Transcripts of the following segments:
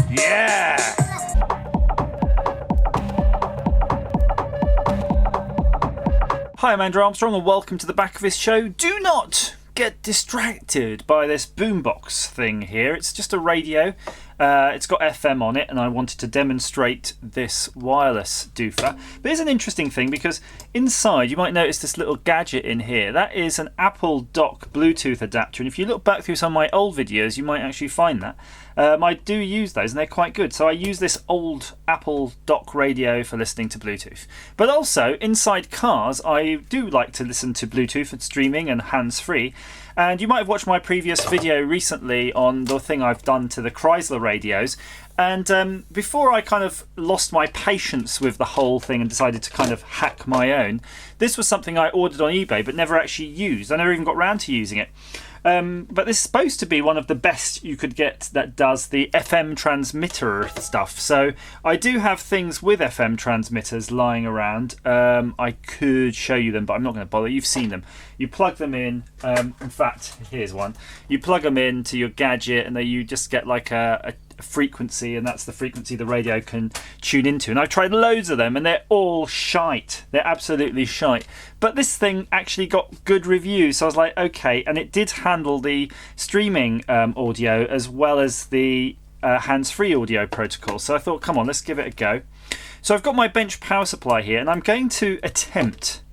Yeah! Hi, I'm Andrew Armstrong and welcome to the back of this show. Do not get distracted by this boombox thing here. It's just a radio. It's got FM on it and I wanted to demonstrate this wireless doofer. But it's an interesting thing because inside you might notice this little gadget in here. That is an Apple dock Bluetooth adapter, and if you look back through some of my old videos you might actually find that. I do use those and they're quite good. So I use this old Apple dock radio for listening to Bluetooth. But also inside cars I do like to listen to Bluetooth and streaming and hands-free. And you might have watched my previous video recently on the thing I've done to the Chrysler radios. And before I kind of lost my patience with the whole thing and decided to kind of hack my own, this was something I ordered on eBay but never actually used. I never even got round to using it. But this is supposed to be one of the best you could get that does the FM transmitter stuff. So I do have things with FM transmitters lying around. I could show you them, but I'm not going to bother. You've seen them. You plug them in. In fact, here's one. You plug them into your gadget and then you just get like a frequency, and that's the frequency the radio can tune into. And I've tried loads of them and they're all shite. They're absolutely shite. But this thing actually got good reviews, so I was like, okay. And it did handle the streaming audio as well as the hands-free audio protocol. So I thought, come on, let's give it a go. So I've got my bench power supply here and I'm going to attempt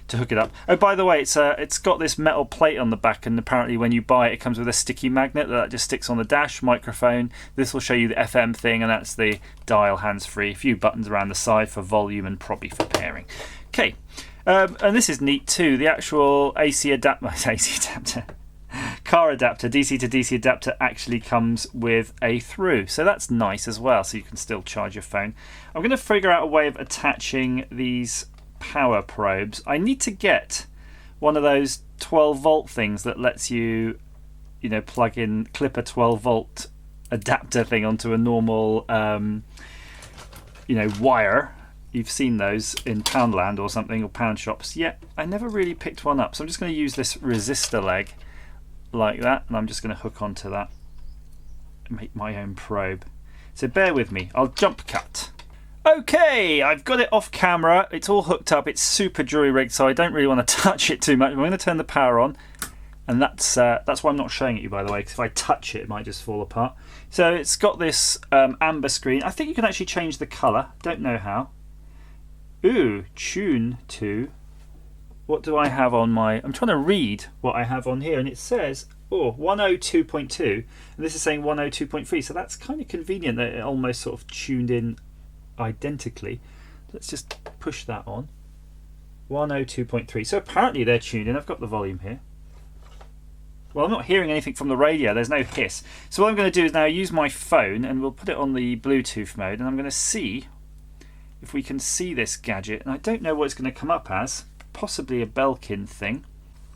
to hook it up. Oh, by the way, it's got this metal plate on the back, and apparently when you buy it, it comes with a sticky magnet that just sticks on the dash. Microphone. This will show you the FM thing, and that's the dial hands-free. A few buttons around the side for volume and probably for pairing. Okay, and this is neat too. The actual AC adapter, car adapter, DC to DC adapter actually comes with a through, so that's nice as well. So you can still charge your phone. I'm going to figure out a way of attaching these power probes. I need to get one of those 12-volt things that lets you, plug in, clip a 12-volt adapter thing onto a normal, wire. You've seen those in Poundland or something, or Pound Shops. Yeah, I never really picked one up, so I'm just going to use this resistor leg like that, and I'm just going to hook onto that and make my own probe. So bear with me. I'll jump cut. Okay, I've got it off camera. It's all hooked up. It's super jury-rigged, so I don't really want to touch it too much. I'm going to turn the power on, and that's why I'm not showing it you, by the way, because if I touch it, it might just fall apart. So it's got this amber screen. I think you can actually change the colour. Don't know how. Ooh, tune to. What do I have on my... I'm trying to read what I have on here, and it says 102.2, and this is saying 102.3, so that's kind of convenient that it almost sort of tuned in identically. Let's just push that on. 102.3. So apparently they're tuned in. I've got the volume here. Well, I'm not hearing anything from the radio. There's no hiss. So what I'm going to do is now use my phone and we'll put it on the Bluetooth mode, and I'm going to see if we can see this gadget. And I don't know what it's going to come up as. Possibly a Belkin thing.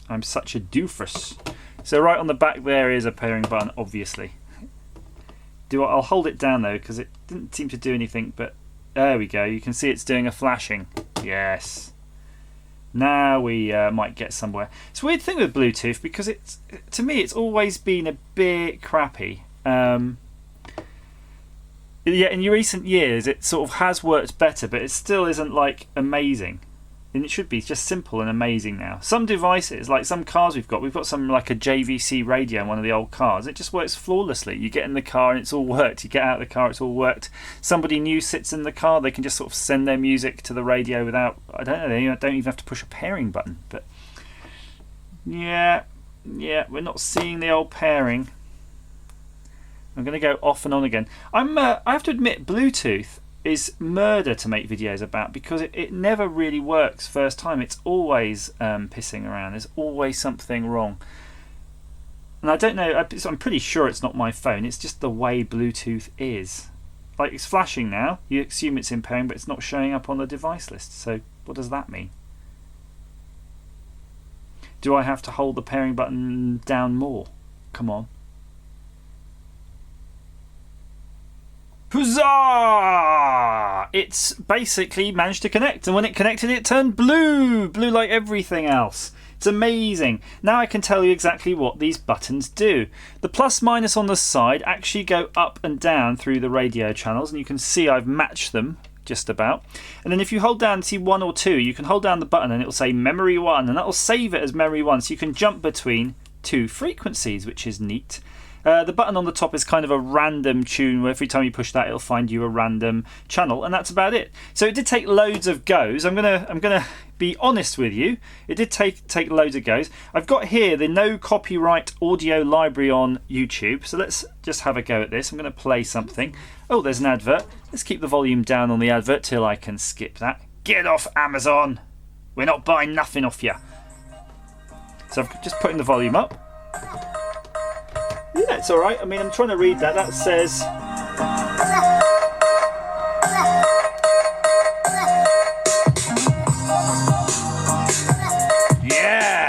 I'm such a doofus. So right on the back there is a pairing button, obviously. I'll hold it down though because it didn't seem to do anything, but there we go. You can see it's doing a flashing. Yes. Now we might get somewhere. It's a weird thing with Bluetooth because to me it's always been a bit crappy. Yeah, in recent years it sort of has worked better, but it still isn't like amazing. And it should be just simple and amazing now. Some devices, like some cars we've got some like a JVC radio in one of the old cars. It just works flawlessly. You get in the car and it's all worked. You get out of the car, it's all worked. Somebody new sits in the car, they can just sort of send their music to the radio without, I don't know, they don't even have to push a pairing button. But yeah, we're not seeing the old pairing. I'm going to go off and on again. I have to admit, Bluetooth is murder to make videos about because it never really works first time. It's always pissing around. There's always something wrong. And I don't know, I'm pretty sure it's not my phone. It's just the way Bluetooth is. Like, it's flashing now. You assume it's in pairing, but it's not showing up on the device list. So what does that mean? Do I have to hold the pairing button down more? Come on. Huzzah! It's basically managed to connect, and when it connected it turned blue like everything else. It's amazing. Now I can tell you exactly what these buttons do. The plus minus on the side actually go up and down through the radio channels, and you can see I've matched them just about. And then if you hold down, see 1 or 2, you can hold down the button and it will say memory 1, and that will save it as memory 1, so you can jump between 2 frequencies, which is neat. The button on the top is kind of a random tune where every time you push that it'll find you a random channel, and that's about it. So it did take loads of goes. I'm gonna be honest with you. It did take loads of goes. I've got here the no copyright audio library on YouTube. So let's just have a go at this. I'm going to play something. Oh, there's an advert. Let's keep the volume down on the advert till I can skip that. Get off Amazon. We're not buying nothing off you. So I'm just putting the volume up. Yeah, it's all right. I mean, I'm trying to read that. That says... Yeah!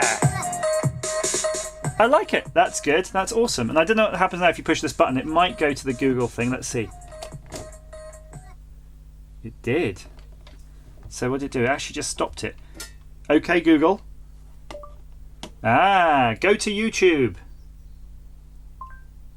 I like it. That's good. That's awesome. And I don't know what happens now if you push this button. It might go to the Google thing. Let's see. It did. So what did it do? It actually just stopped it. Okay, Google. Go to YouTube.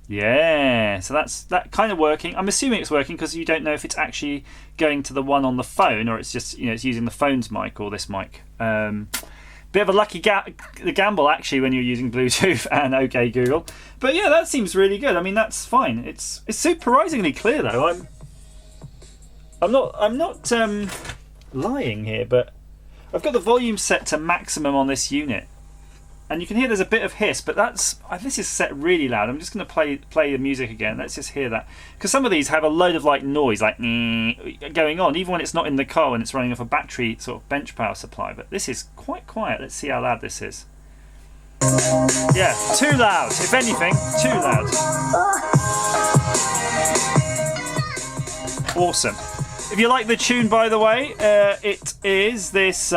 Yeah, so that's that kind of working. I'm assuming it's working because you don't know if it's actually going to the one on the phone or it's just, it's using the phone's mic or this mic. Bit of a lucky gamble actually when you're using Bluetooth and OK Google. But yeah, that seems really good. I mean, that's fine. It's surprisingly clear though. I'm not lying here, but I've got the volume set to maximum on this unit. And you can hear there's a bit of hiss, but this is set really loud. I'm just going to play the music again. Let's just hear that. Because some of these have a load of noise, going on, even when it's not in the car, when it's running off a battery sort of bench power supply. But this is quite quiet. Let's see how loud this is. Yeah, too loud. If anything, too loud. Awesome. If you like the tune, by the way, it is this...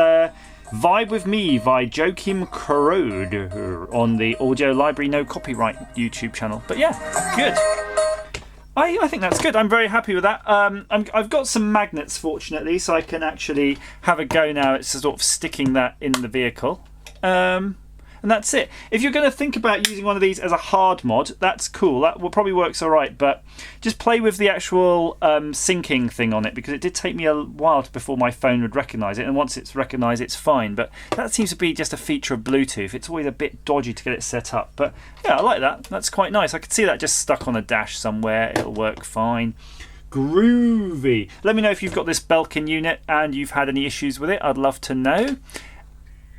Vibe With Me by Joachim Korode on the Audio Library No Copyright YouTube channel. But yeah, good. I think that's good. I'm very happy with that. I've got some magnets, fortunately, so I can actually have a go now. It's sort of sticking that in the vehicle. And that's it. If you're going to think about using one of these as a hard mod, that's cool. That probably works all right, but just play with the actual syncing thing on it, because it did take me a while before my phone would recognise it, and once it's recognised, it's fine. But that seems to be just a feature of Bluetooth. It's always a bit dodgy to get it set up. But yeah, I like that. That's quite nice. I could see that just stuck on a dash somewhere. It'll work fine. Groovy. Let me know if you've got this Belkin unit and you've had any issues with it. I'd love to know.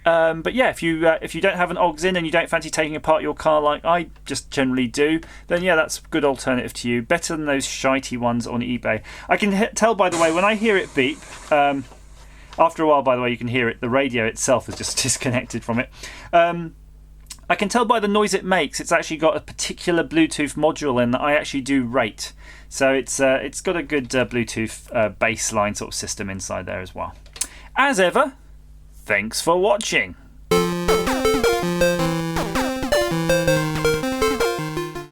But yeah, if you don't have an OGS in and you don't fancy taking apart your car like I just generally do, then yeah, that's a good alternative to you. Better than those shitey ones on eBay. I can tell, by the way, when I hear it beep, after a while, by the way, you can hear it. The radio itself is just disconnected from it. I can tell by the noise it makes. It's actually got a particular Bluetooth module in that I actually do rate. So it's got a good Bluetooth baseline sort of system inside there as well. As ever, thanks for watching.